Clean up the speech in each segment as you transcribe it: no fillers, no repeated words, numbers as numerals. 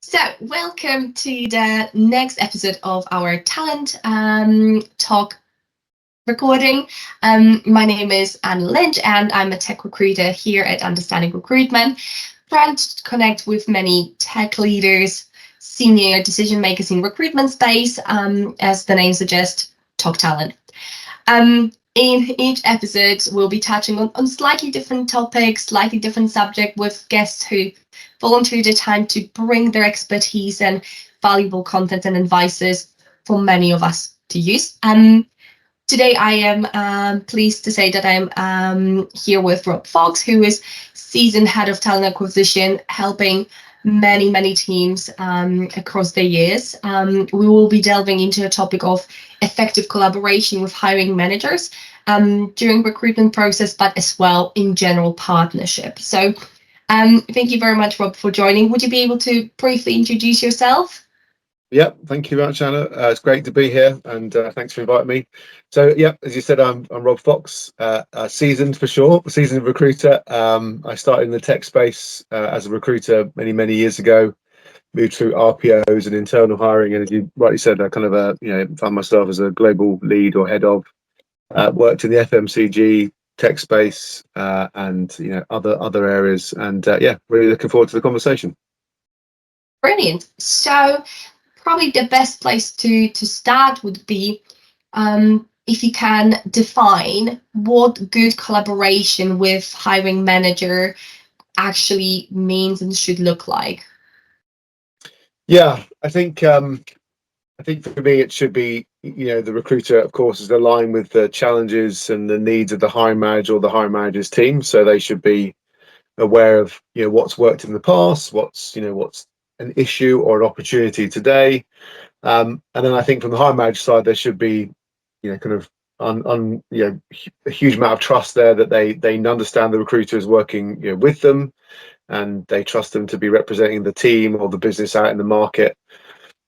So, welcome to the next episode of our talent talk recording. My name is Lynch, and I'm a tech recruiter here at Understanding Recruitment, trying to connect with many tech leaders, senior decision makers in recruitment space, as the name suggests, talk talent. In each episode, we'll be touching on slightly different topics, slightly different subject with guests who volunteer their time to bring their expertise and valuable content and advices for many of us to use. Today, I am pleased to say that I'm here with Rob Fox, who is seasoned head of talent acquisition, helping many teams across the years. We will be delving into a topic of effective collaboration with hiring managers during recruitment process, but as well in general partnership. So thank you very much, Rob, for joining. Would you be able to briefly introduce yourself? Yep, thank you very much, Anna. It's great to be here, and thanks for inviting me. So, as you said, I'm Rob Fox, seasoned for sure, seasoned recruiter. I started in the tech space as a recruiter many years ago. Moved through RPOs and internal hiring, and as you rightly said, I kind of found myself as a global lead or head of. Worked in the FMCG tech space and other areas, and really looking forward to the conversation. Brilliant. So probably the best place to start would be if you can define what good collaboration with hiring manager actually means and should look like. Yeah, I think for me it should be, the recruiter, of course, is aligned with the challenges and the needs of the hiring manager or the hiring manager's team. So they should be aware of what's worked in the past, what's an issue or an opportunity today. And then I think from the hiring manager side, there should be kind of a huge amount of trust there that they understand the recruiter is working with them, and they trust them to be representing the team or the business out in the market.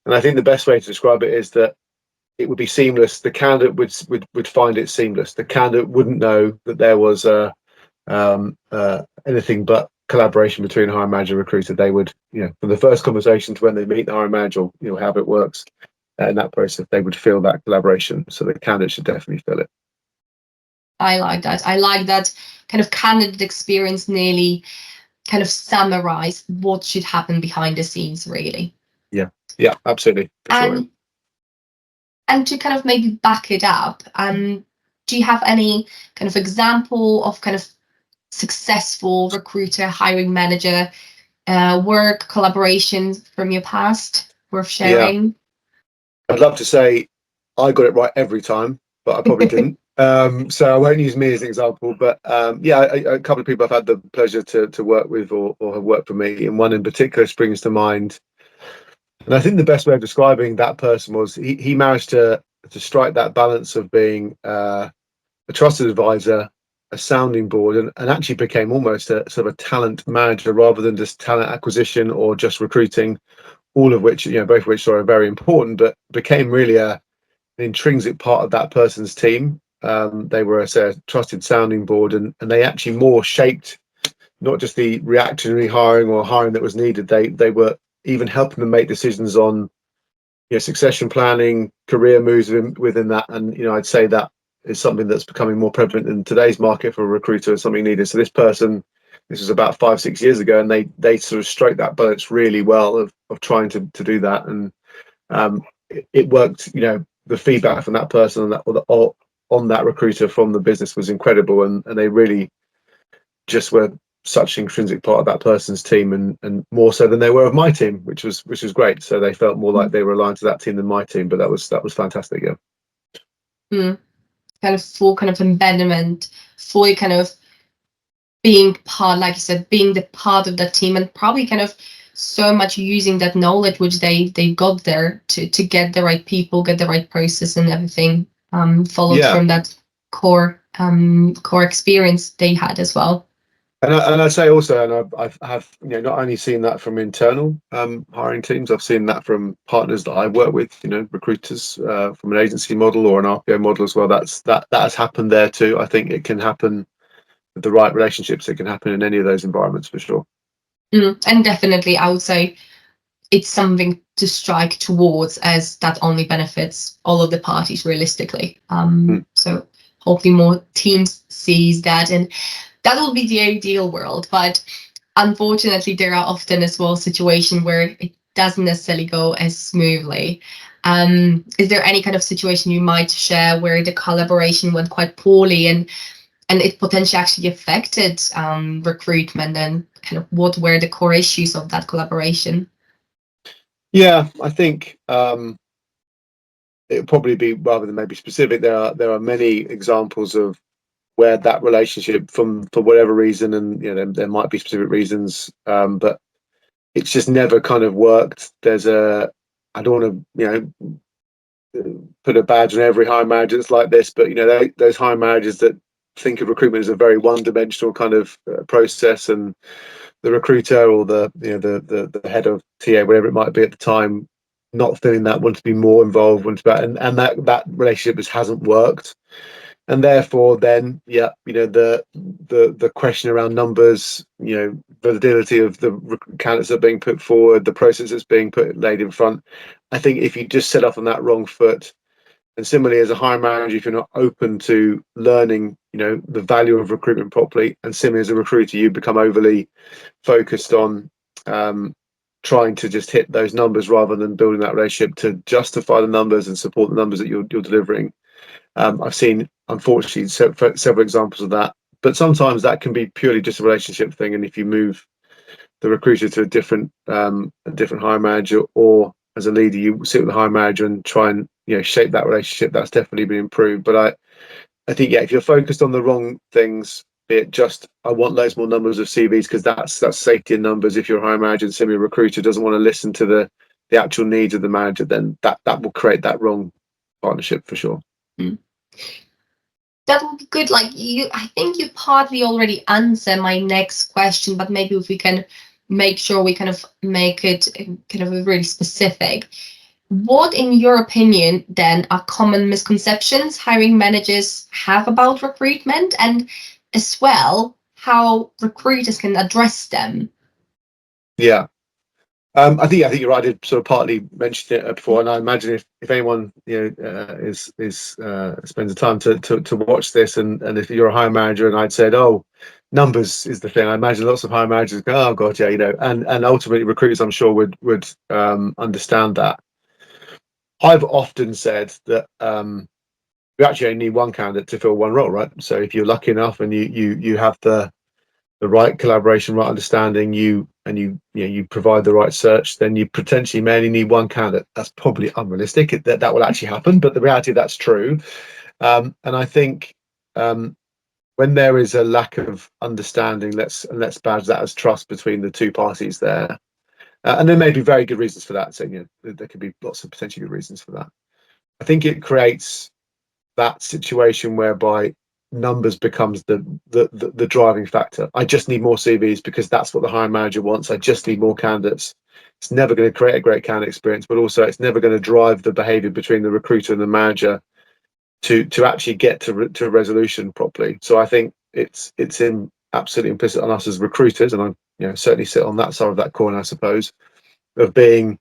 And I think the best way to describe it is that it would be seamless. The candidate would find it seamless. The candidate wouldn't know that there was anything but collaboration between hiring manager and recruiter. They would, from the first conversation to when they meet the hiring manager, however it works in that process, they would feel that collaboration. So the candidate should definitely feel it. I like that. I like that kind of candidate experience nearly kind of summarize what should happen behind the scenes, really. Yeah, absolutely. For sure. And to kind of maybe back it up, do you have any kind of example of kind of successful recruiter, hiring manager work collaborations from your past worth sharing? Yeah. I'd love to say I got it right every time, but I probably didn't. So I won't use me as an example, but a couple of people I've had the pleasure to work with or have worked for me, and one in particular springs to mind. And I think the best way of describing that person was he managed to strike that balance of being a trusted advisor, a sounding board, and actually became almost a sort of a talent manager rather than just talent acquisition or just recruiting, all of which, both of which are very important, but became really an intrinsic part of that person's team. They were a trusted sounding board, and they actually more shaped not just the reactionary hiring or hiring that was needed. They were even helping them make decisions on succession planning, career moves within that. And I'd say that is something that's becoming more prevalent in today's market for a recruiter and something needed. So this was about 5-6 years ago, and they sort of stroked that balance really well of trying to do that. And it worked. The feedback from that person on that recruiter from the business was incredible, and they really just were such an intrinsic part of that person's team, and more so than they were of my team, which was great. So they felt more like they were aligned to that team than my team, but that was fantastic. Kind of full kind of embedment, fully kind of being part, like you said, being the part of that team, and probably kind of so much using that knowledge which they got there to get the right people, get the right process and everything followed from that core experience they had as well. And I'd say also, and I have not only seen that from internal hiring teams, I've seen that from partners that I work with, recruiters from an agency model or an RPO model as well. That has happened there too. I think it can happen with the right relationships. It can happen in any of those environments for sure. And definitely, I would say it's something to strike towards, as that only benefits all of the parties realistically. So hopefully more teams sees that, and that will be the ideal world. But unfortunately, there are often as well situations where it doesn't necessarily go as smoothly. Is there any kind of situation you might share where the collaboration went quite poorly, and it potentially actually affected recruitment, and kind of what were the core issues of that collaboration? Yeah, I think it'll probably be, rather than maybe specific, there are many examples of where that relationship, for whatever reason, and there might be specific reasons, but it's just never kind of worked. I don't want to put a badge on every hiring manager that's like this, but those hiring managers that think of recruitment as a very one-dimensional kind of process, and the recruiter or the head of TA, whatever it might be at the time, not feeling that, want to be more involved, and that relationship just hasn't worked. And therefore, then, the question around numbers, validity of the candidates that are being put forward, the process that's being laid in front. I think if you just set off on that wrong foot, and similarly as a hiring manager, if you're not open to learning, the value of recruitment properly, and similarly as a recruiter, you become overly focused on trying to just hit those numbers rather than building that relationship to justify the numbers and support the numbers that you're delivering. I've seen, unfortunately, several examples of that, but sometimes that can be purely just a relationship thing. And if you move the recruiter to a different hiring manager, or as a leader, you sit with the hiring manager and try and shape that relationship, that's definitely been improved. But I think, yeah, if you're focused on the wrong things, be it just, I want loads more numbers of CVs because that's safety in numbers. If you're a hiring manager and similar recruiter doesn't want to listen to the actual needs of the manager, then that will create that wrong partnership for sure. That would be good. Like I think you partly already answered my next question, but maybe if we can make sure we kind of make it kind of really specific. What, in your opinion, then are common misconceptions hiring managers have about recruitment, and as well how recruiters can address them? Yeah. I think you're right. I did sort of partly mention it before, and I imagine if anyone is spends the time to watch this, and if you're a hiring manager and I'd said, oh, numbers is the thing, I imagine lots of hiring managers go, oh god, yeah, and ultimately recruiters, I'm sure, would understand that. I've often said that we actually only need one candidate to fill one role, right? So if you're lucky enough and you have the right collaboration, right understanding, you provide the right search, then you potentially may only need one candidate. That's probably unrealistic that will actually happen, but the reality, that's true. And I think when there is a lack of understanding, let's badge that as trust between the two parties there. And there may be very good reasons for that. So there could be lots of potentially good reasons for that. I think it creates that situation whereby numbers becomes the driving factor. I just need more CVs because that's what the hiring manager wants. I just need more candidates. It's never going to create a great candidate experience, but also it's never going to drive the behavior between the recruiter and the manager to actually get to a resolution properly. So I think it's absolutely implicit on us as recruiters, and I certainly sit on that side of that coin, I suppose, of being,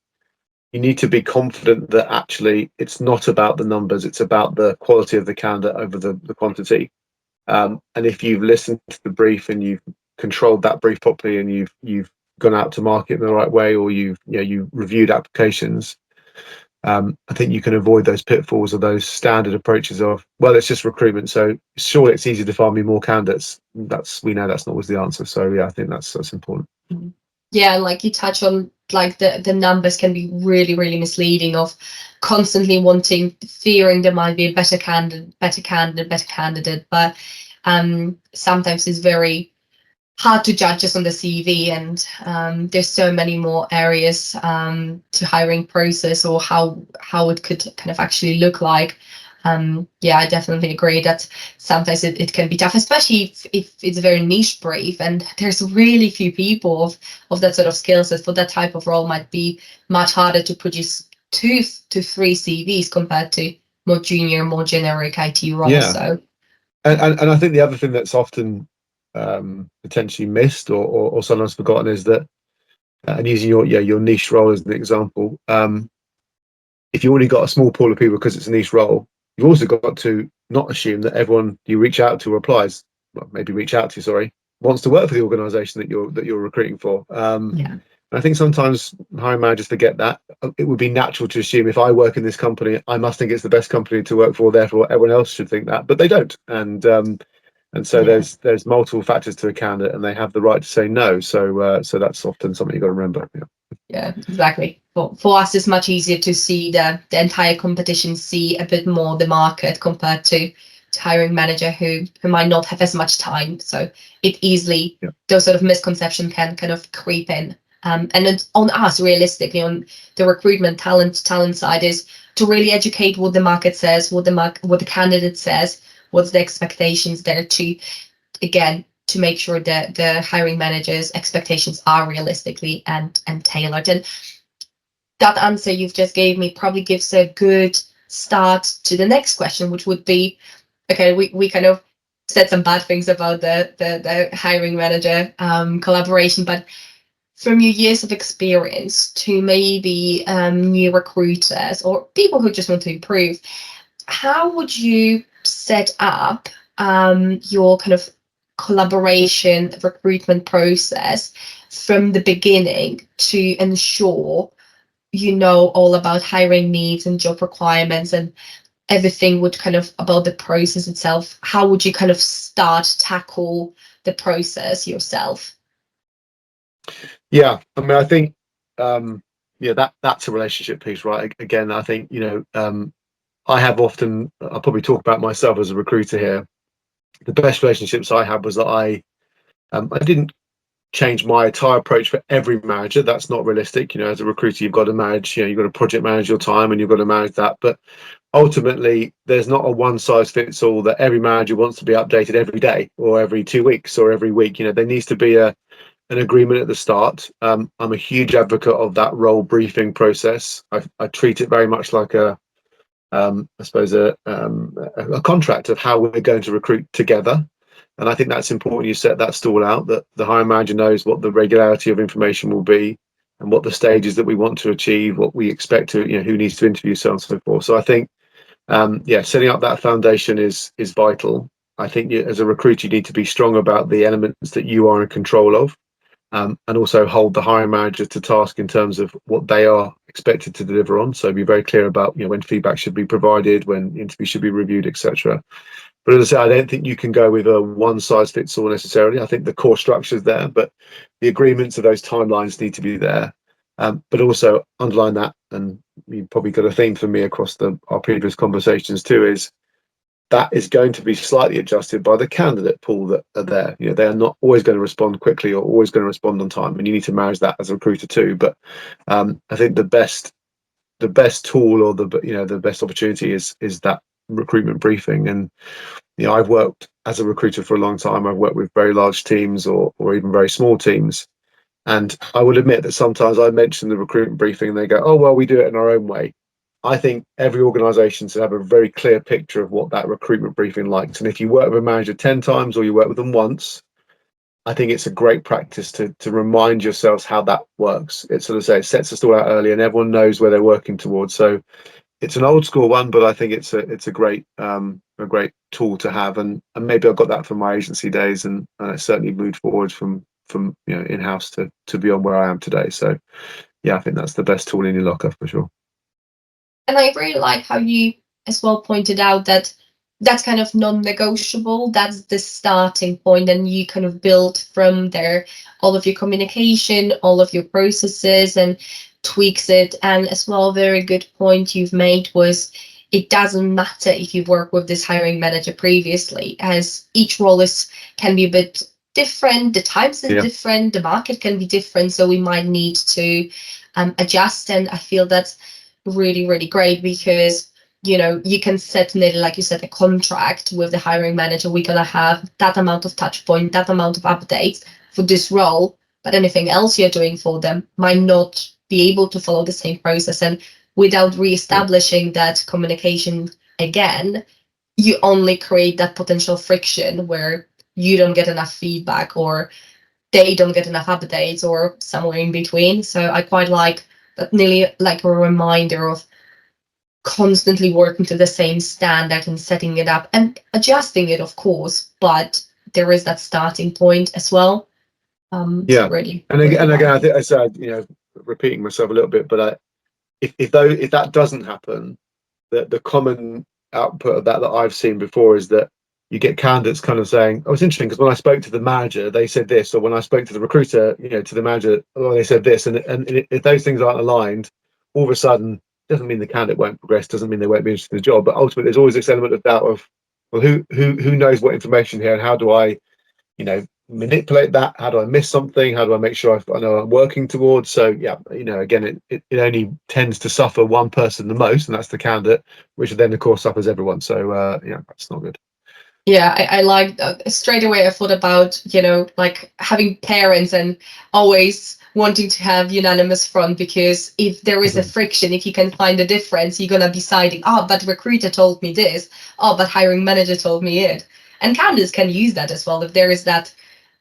you need to be confident that actually it's not about the numbers, it's about the quality of the candidate over the quantity. And if you've listened to the brief and you've controlled that brief properly, and you've gone out to market in the right way, or you've reviewed applications, I think you can avoid those pitfalls of those standard approaches of, well, it's just recruitment, so sure, it's easy to find me more candidates. We know that's not always the answer. So yeah, I think that's important. Yeah, and like you touch on, like the numbers can be really, really misleading, of constantly fearing there might be a better candidate, but sometimes it's very hard to judge just on the CV, and there's so many more areas to hiring process, or how it could kind of actually look like. Yeah, I definitely agree that sometimes it can be tough, especially if it's a very niche brief and there's really few people of that sort of skill set for that type of role. Might be much harder to produce 2 to 3 CVs compared to more junior, more generic IT roles. Yeah. So, and I think the other thing that's often potentially missed or sometimes forgotten is that and using your niche role as an example, if you already got a small pool of people because it's a niche role, you've also got to not assume that everyone you reach out to applies. Well, maybe reach out to, sorry, wants to work for the organisation that you're recruiting for. Yeah. I think sometimes hiring managers forget that. It would be natural to assume if I work in this company, I must think it's the best company to work for. Therefore, everyone else should think that, but they don't. And so Yeah. there's multiple factors to a candidate, and they have the right to say no. So that's often something you've got to remember. Yeah. Yeah, exactly. For us, it's much easier to see the entire competition, see a bit more the market compared to hiring manager who might not have as much time. So it easily, those sort of misconception can kind of creep in. And it's on us, realistically, on the recruitment talent side, is to really educate what the market says, what the candidate says, what's the expectations there, to, again, to make sure that the hiring managers' expectations are realistically and tailored. And that answer you've just gave me probably gives a good start to the next question, which would be, okay, we kind of said some bad things about the hiring manager collaboration, but from your years of experience to maybe new recruiters or people who just want to improve, how would you set up your kind of collaboration recruitment process from the beginning to ensure you know all about hiring needs and job requirements and everything would kind of about the process itself? How would you kind of tackle the process yourself? Yeah, I mean, I think that's a relationship piece, right? Again, I think I'll probably talk about myself as a recruiter here. The best relationships I had was that I didn't change my entire approach for every manager. That's not realistic. As a recruiter, you've got to manage, you've got to project manage your time and you've got to manage that. But ultimately, there's not a one size fits all that every manager wants to be updated every day or every 2 weeks or every week. There needs to be an agreement at the start. I'm a huge advocate of that role briefing process. I treat it very much like I suppose a contract of how we're going to recruit together. And I think that's important. You set that stall out, that the hiring manager knows what the regularity of information will be and what the stages that we want to achieve, what we expect to, who needs to interview, so on and so forth. So I think, setting up that foundation is vital. I think as a recruiter, you need to be strong about the elements that you are in control of, and also hold the hiring manager to task in terms of what they are expected to deliver on. So be very clear about when feedback should be provided, when interviews should be reviewed, etc. But as I say, I don't think you can go with a one size fits all necessarily. I think the core structure is there, but the agreements of those timelines need to be there. But also underline that, and you probably got a theme for me across our previous conversations too, is that is going to be slightly adjusted by the candidate pool that are there. They are not always going to respond quickly or always going to respond on time, and you need to manage that as a recruiter too. But I think the best tool or the best opportunity is that recruitment briefing. And I've worked as a recruiter for a long time. I've worked with very large teams or even very small teams, and I will admit that sometimes I mention the recruitment briefing and they go, oh well, we do it in our own way. I think every organisation should have a very clear picture of what that recruitment briefing likes. And if you work with a manager 10 times or you work with them once, I think it's a great practice to remind yourselves how that works. It sort of it sets the stall out early and everyone knows where they're working towards. So it's an old school one, but I think it's a great tool to have. And maybe I got that from my agency days, and certainly moved forward from in-house to beyond where I am today. So yeah, I think that's the best tool in your locker for sure. And I really like how you as well pointed out that that's kind of non-negotiable. That's the starting point, and you kind of build from there all of your communication, all of your processes, and tweaks it. And as well, a very good point you've made was it doesn't matter if you've worked with this hiring manager previously, as each role can be a bit different, the times are different, the market can be different, so we might need to adjust. And I feel that's really, really great, because you can set nearly, like you said, a contract with the hiring manager. We're gonna have that amount of touch point, that amount of updates for this role, but anything else you're doing for them might not be able to follow the same process. And without re-establishing that communication again, you only create that potential friction where you don't get enough feedback, or they don't get enough updates or somewhere in between. So I quite like that, nearly like a reminder of constantly working to the same standard and setting it up and adjusting it, of course, but there is that starting point as well. Yeah, really, and really again, I like. think I said, repeating myself a little bit, but if that doesn't happen, the common output of that I've seen before is that you get candidates kind of saying, "Oh, it's interesting because when I spoke to the manager, they said this," or when I spoke to the recruiter, to the manager, "Oh, they said this," and if those things aren't aligned, all of a sudden, doesn't mean the candidate won't progress, doesn't mean they won't be interested in the job, but ultimately, there's always this element of doubt of, well, who knows what information here, and how do I manipulate that? How do I miss something? How do I make sure I know I'm working towards? So yeah, again, it only tends to suffer one person the most, and that's the candidate, which then of course suffers everyone. So yeah, that's not good. Yeah, I like straight away I thought about, like having parents and always wanting to have unanimous front, because if there is a friction, if you can find a difference, you're gonna be siding, oh, but recruiter told me this, oh, but hiring manager told me it. And candidates can use that as well if there is that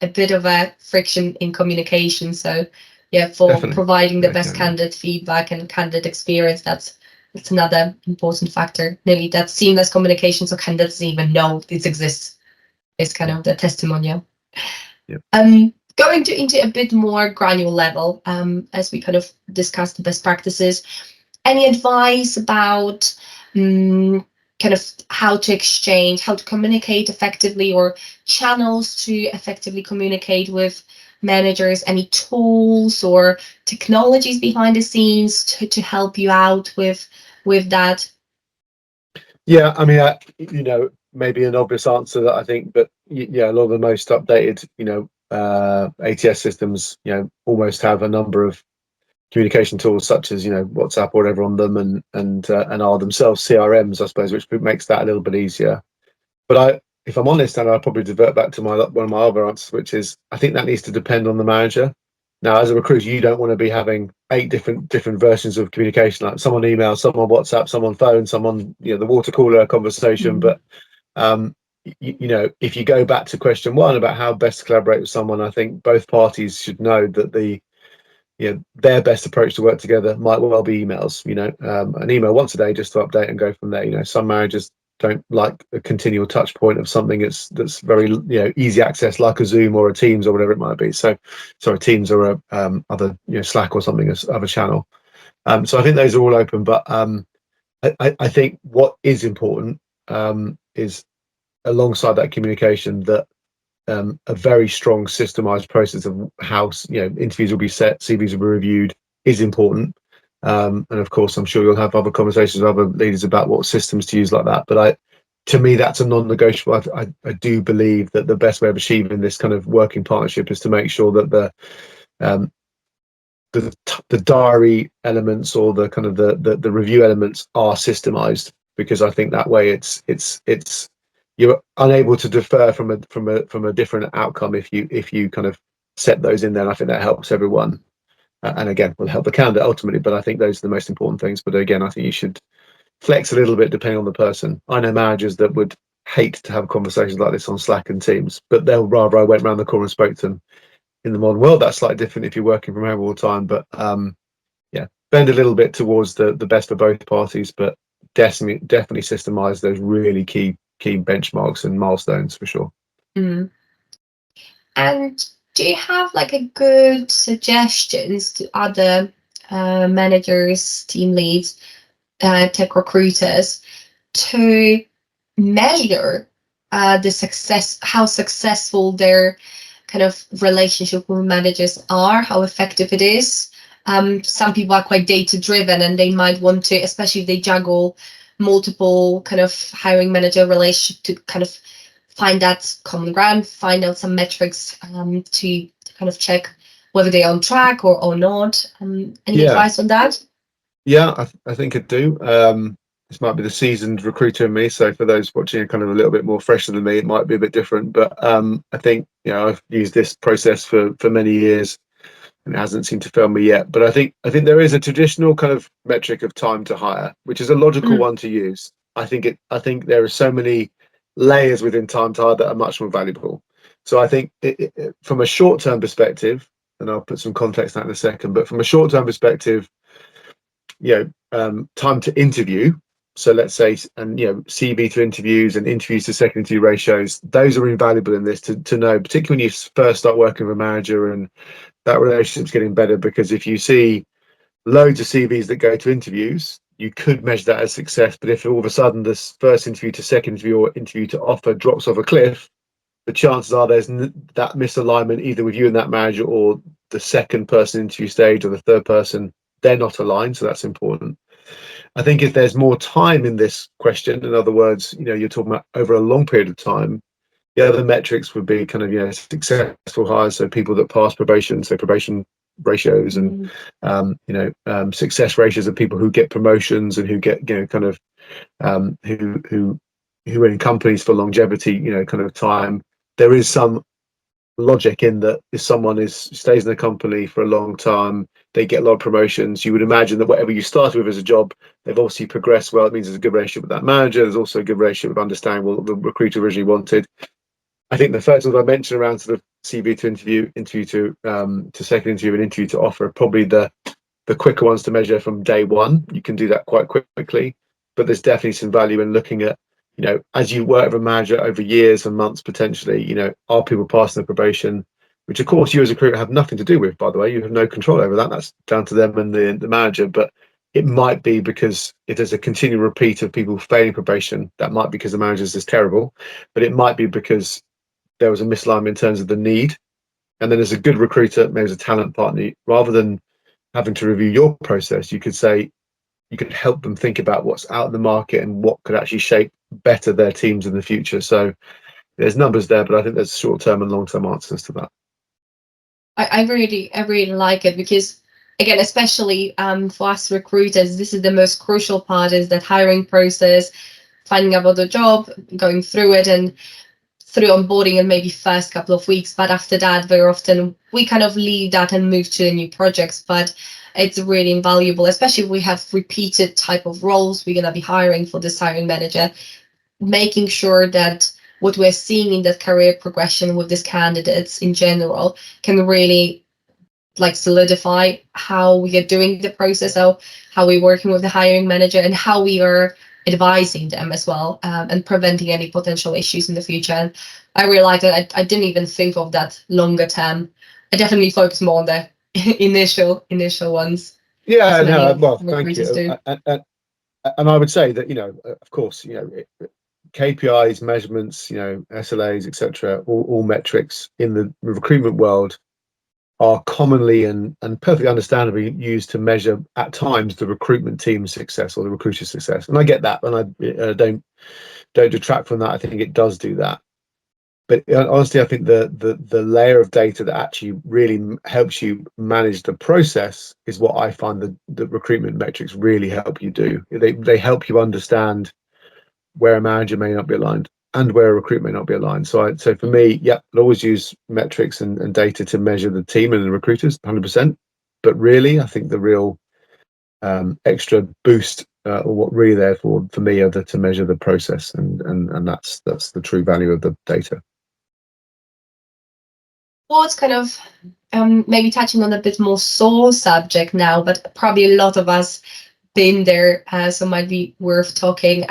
a bit of a friction in communication. So yeah, for Definitely. providing the Yeah, best candidate feedback and candidate experience, that's another important factor. Nearly that seamless communication, so candidates even know this exists, is kind of the testimonial. yeah. Going into a bit more granular level, as we kind of discussed the best practices, any advice about kind of how to exchange, how to communicate effectively, or channels to effectively communicate with managers? Any tools or technologies behind the scenes to help you out with that? Yeah, I mean, maybe an obvious answer that I think, but yeah, a lot of the most updated, ATS systems, almost have a number of communication tools such as WhatsApp or whatever on them, and are themselves CRMs, I suppose, which makes that a little bit easier. But if I'm honest, and I'll probably divert back to one of my other answers, which is I think that needs to depend on the manager. Now, as a recruiter, you don't want to be having 8 different versions of communication, like someone email, someone WhatsApp, someone phone, someone the water cooler conversation. But um, if you go back to question one about how best to collaborate with someone, I think both parties should know that their best approach to work together might well be emails. An email once a day just to update and go from there. Some managers don't like a continual touch point of something that's very easy access, like a Zoom or a Teams or whatever it might be. So sorry, Teams or a other Slack or something as other channel. So I think those are all open, but I think what is important is, alongside that communication, that a very strong systemized process of how interviews will be set, CVs will be reviewed, is important. And of course, I'm sure you'll have other conversations with other leaders about what systems to use like that. But to me, that's a non-negotiable. I do believe that the best way of achieving this kind of working partnership is to make sure that um, the diary elements, or the kind of the review elements, are systemized, because I think that way it's you're unable to defer from a different outcome if you kind of set those in there. And I think that helps everyone, and again will help the candidate ultimately. But I think those are the most important things. But again, I think you should flex a little bit depending on the person. I know managers that would hate to have conversations like this on Slack and Teams, but they'll rather I went around the corner and spoke to them. In the modern world, that's slightly different if you're working from home all the time. But yeah, bend a little bit towards the best for both parties, but definitely systemize those really key benchmarks and milestones for sure. Mm. And do you have like a good suggestions to other managers, team leads, tech recruiters to measure the success, how successful their kind of relationship with managers are, how effective it is? Some people are quite data driven, and they might want to, especially if they juggle multiple kind of hiring manager relationship, to kind of find that common ground, find out some metrics to kind of check whether they're on track or not. Any advice on that? Yeah, I think I do. This might be the seasoned recruiter in me, so for those watching kind of a little bit more fresher than me, it might be a bit different. But I think I've used this process for many years, and it hasn't seemed to fail me yet. But I think there is a traditional kind of metric of time to hire, which is a logical one to use. I think there are so many layers within time to hire that are much more valuable. So I think from a short-term perspective, and I'll put some context on that in a second, but from a short-term perspective, time to interview. So let's say, and CV to interviews and interviews to second interview ratios, those are invaluable in this to know, particularly when you first start working with a manager and that relationship's getting better. Because if you see loads of CVs that go to interviews, you could measure that as success. But if all of a sudden this first interview to second interview or interview to offer drops off a cliff, the chances are there's that misalignment either with you and that manager, or the second person interview stage, or the third person, they're not aligned. So that's important. I think if there's more time in this question, in other words, you're talking about over a long period of time, the other metrics would be kind of, successful hires, so people that pass probation, so probation ratios, and success ratios of people who get promotions and who get, kind of who are in companies for longevity, kind of time. There is some logic in that if someone stays in the company for a long time, they get a lot of promotions. You would imagine that whatever you started with as a job, they've obviously progressed well. It means there's a good relationship with that manager. There's also a good relationship with understanding what the recruiter originally wanted. I think the first one I mentioned around sort of CV to interview to second interview, and interview to offer, are probably the quicker ones to measure from day one. You can do that quite quickly, but there's definitely some value in looking at, as you work with a manager over years and months, potentially, are people passing the probation, which of course you as a recruiter have nothing to do with, by the way. You have no control over that. That's down to them and the manager. But it might be because if there's a continual repeat of people failing probation, that might be because the manager's is terrible, but it might be because there was a misalignment in terms of the need. And then as a good recruiter, maybe as a talent partner, rather than having to review your process, you could help them think about what's out in the market and what could actually shape better their teams in the future. So there's numbers there, but I think there's short-term and long-term answers to that. I really like it, because again, especially for us recruiters, this is the most crucial part, is that hiring process, finding out about the job, going through it, and through onboarding and maybe first couple of weeks. But after that, very often we kind of leave that and move to new projects. But it's really invaluable, especially if we have repeated type of roles we're going to be hiring for this hiring manager, making sure that what we're seeing in that career progression with these candidates in general can really solidify how we are doing the process, how we're working with the hiring manager, and how we are advising them as well, and preventing any potential issues in the future. And I really like that. I didn't even think of that longer term. I definitely focus more on the initial ones. Yeah, no, well, thank you. And I would say that, of course, KPIs, measurements, SLAs, etc., all metrics in the recruitment world are commonly and perfectly understandably used to measure at times the recruitment team's success or the recruiter's success. And I get that, and I don't detract from that. I think it does do that. But honestly, I think the layer of data that actually really helps you manage the process is what I find the recruitment metrics really help you do. They help you understand where a manager may not be aligned and where a recruit may not be aligned. So for me, yeah, I'll always use metrics and data to measure the team and the recruiters, 100%. But really, I think the real extra boost, or what really there for me, are to measure the process, and that's the true value of the data. What's kind of maybe touching on a bit more sore subject now, but probably a lot of us been there, so might be worth talking.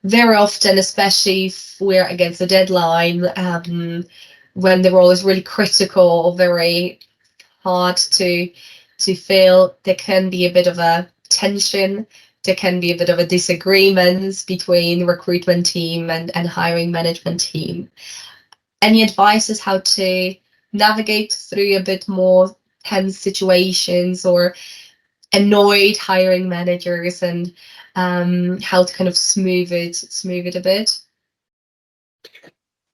Very often, especially if we're against a deadline, when the role is really critical or very hard to fill, there can be a bit of a tension. There can be a bit of a disagreements between recruitment team and hiring management team. Any advice as how to navigate through a bit more tense situations or annoyed hiring managers, and how to kind of smooth it a bit?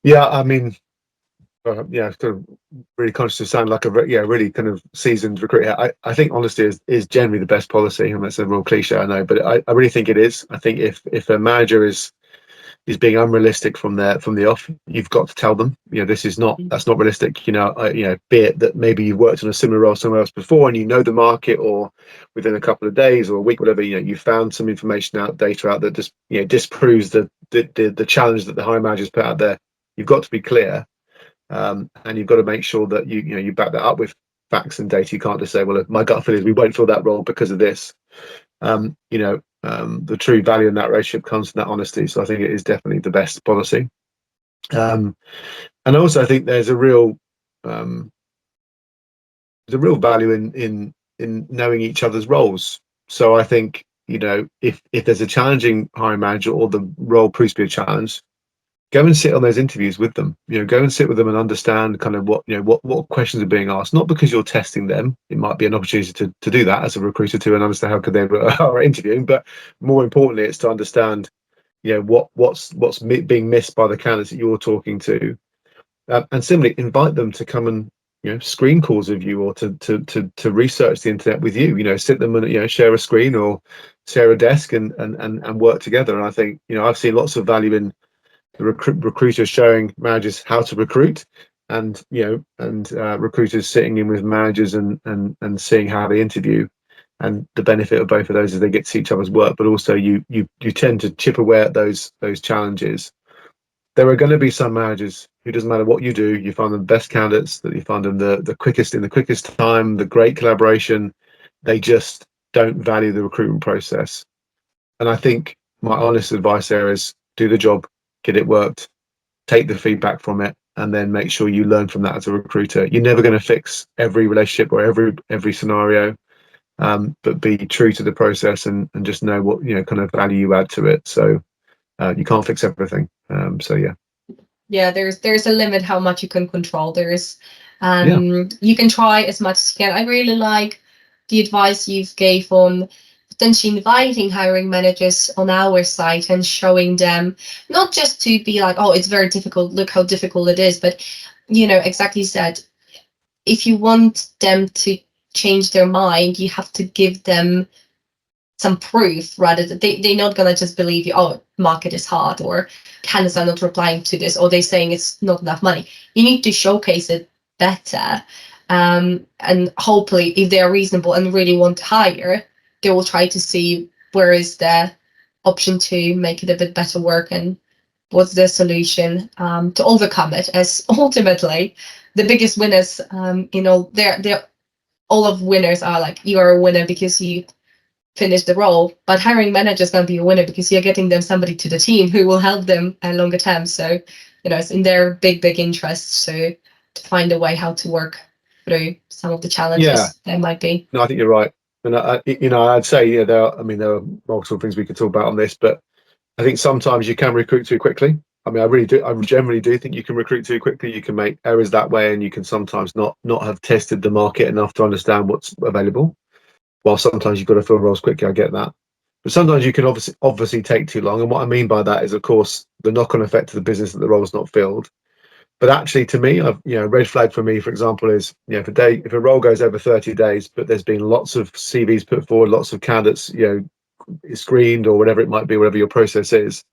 Yeah, I mean, kind of really conscious of sound like a really kind of seasoned recruiter. I think honesty is generally the best policy, and that's a real cliche, I know, but I really think it is. I think if a manager is being unrealistic from the off, you've got to tell them, that's not realistic. Be it that maybe you've worked on a similar role somewhere else before and you know the market, or within a couple of days or a week, whatever, you found some data out that just disproves the challenge that the hiring managers put out there. You've got to be clear. and you've got to make sure that you back that up with facts and data. You can't just say, well, my gut feel is we won't fill that role because of this. The true value in that relationship comes from that honesty. So I think it is definitely the best policy. And also, I think there's a real value in knowing each other's roles. So I think, if there's a challenging hiring manager or the role proves to be a challenge, go and sit on those interviews with them. Go and sit with them and understand kind of what questions are being asked. Not because you're testing them. It might be an opportunity to do that as a recruiter too, and understand how good they are interviewing. But more importantly, it's to understand what's being missed by the candidates that you're talking to, and similarly invite them to come and screen calls with you, or to research the internet with you. Sit them and share a screen or share a desk and work together. And I think I've seen lots of value in the recruiters showing managers how to recruit, and recruiters sitting in with managers and seeing how they interview. And the benefit of both of those is they get to see each other's work, but also you tend to chip away at those challenges. There are going to be some managers who, doesn't matter what you do, you find them the best candidates, that you find them the quickest in the quickest time, the great collaboration. They just don't value the recruitment process. And I think my honest advice there is do the job, get it worked, take the feedback from it, and then make sure you learn from that as a recruiter. You're never going to fix every relationship or every scenario, but be true to the process and just know what kind of value you add to it. So you can't fix everything. So yeah, there's a limit how much you can control. There's yeah. You can try as much as you can. I really like the advice you've gave on potentially inviting hiring managers on our site and showing them, not just to be like, oh, it's very difficult, look how difficult it is, but exactly said, if you want them to change their mind, you have to give them some proof, rather than they're not gonna just believe you, oh, market is hard, or candidates are not replying to this, or they're saying it's not enough money. You need to showcase it better, and hopefully if they are reasonable and really want to hire, they will try to see where is the option to make it a bit better work, and what's the solution to overcome it, as ultimately the biggest winners, they're all of winners are like, you are a winner because you finish the role, but hiring manager is going to be a winner because you're getting them somebody to the team who will help them longer term. So it's in their big interest, so to find a way how to work through some of the challenges there might be. No, I think you're right. And I'd say there are multiple things we could talk about on this, but I think sometimes you can recruit too quickly. I mean, I generally do think you can recruit too quickly. You can make errors that way, and you can sometimes not have tested the market enough to understand what's available. While sometimes you've got to fill roles quickly, I get that. But sometimes you can obviously take too long. And what I mean by that is, of course, the knock-on effect to the business that the role's not filled. But actually, to me, red flag for me, for example, is if a role goes over 30 days, but there's been lots of CVs put forward, lots of candidates, screened, or whatever it might be, whatever your process is.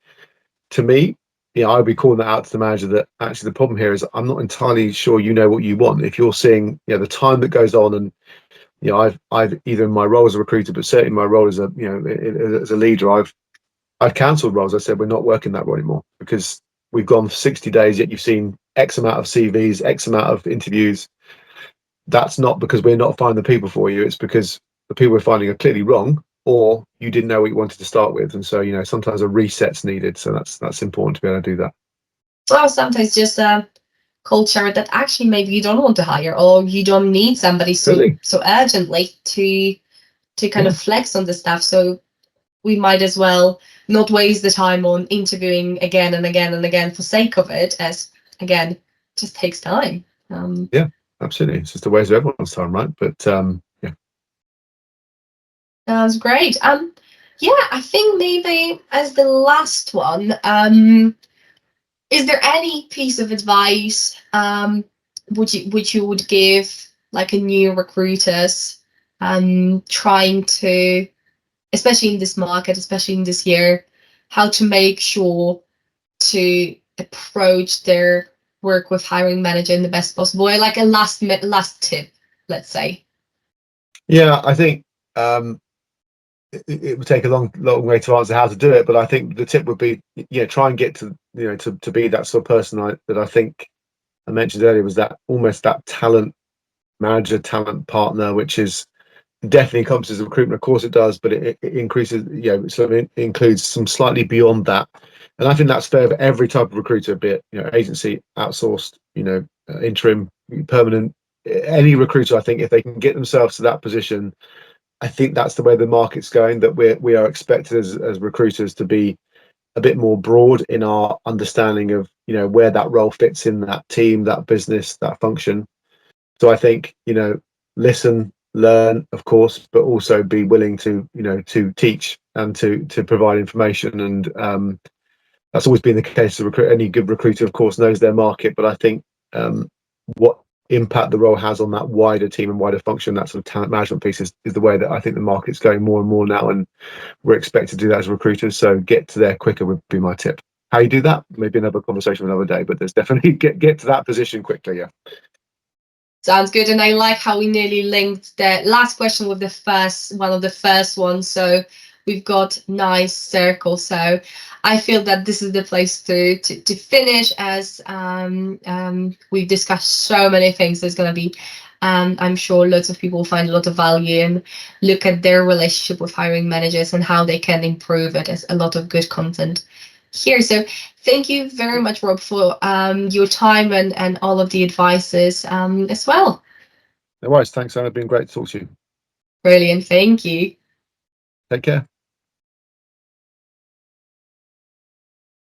To me, I'd be calling that out to the manager, that actually the problem here is I'm not entirely sure you know what you want. If you're seeing the time that goes on, and I've either in my role as a recruiter, but certainly my role as a as a leader, I've cancelled roles. I said we're not working that role anymore because we've gone for 60 days, yet you've seen X amount of CVs, X amount of interviews. That's not because we're not finding the people for you. It's because the people we're finding are clearly wrong, or you didn't know what you wanted to start with. And so sometimes a reset's needed. So that's important to be able to do that. Well, sometimes just culture that actually maybe you don't want to hire, or you don't need somebody so urgently to kind of flex on the stuff. So we might as well not waste the time on interviewing again and again and again for sake of it, as again, it just takes time. Yeah, absolutely. It's just a waste of everyone's time, right? But yeah. That's great. I think maybe as the last one, is there any piece of advice which you would give like a new recruiters trying to, especially in this market, especially in this year, how to make sure to approach their work with hiring manager in the best possible way, like a last tip, let's say? Yeah, I think it would take a long way to answer how to do it, but I think the tip would be, try and get to to be that sort of person that I think I mentioned earlier was that almost that talent manager, talent partner, which is definitely encompasses recruitment. Of course it does, but it increases, so it includes some slightly beyond that. And I think that's fair for every type of recruiter, be it, agency, outsourced, interim, permanent, any recruiter. I think if they can get themselves to that position, I think that's the way the market's going, that we are expected as recruiters to be a bit more broad in our understanding of, where that role fits in that team, that business, that function. So I think, listen, learn, of course, but also be willing to, to teach and to provide information. And that's always been the case. Any good recruiter, of course, knows their market. But I think what impact the role has on that wider team and wider function, that sort of talent management piece, is the way that I think the market's going more and more now. And we're expected to do that as recruiters. So get to there quicker would be my tip. How you do that? Maybe another conversation another day, but there's definitely get to that position quickly. Yeah. Sounds good. And I like how we nearly linked the last question with one of the first ones. So we've got nice circle. So I feel that this is the place to finish, as we've discussed so many things. There's going to be, I'm sure lots of people find a lot of value and look at their relationship with hiring managers and how they can improve it. There's a lot of good content here. So thank you very much, Rob, for your time and all of the advices as well. No worries. Thanks, Anna. It's been great to talk to you. Brilliant. Thank you. Take care.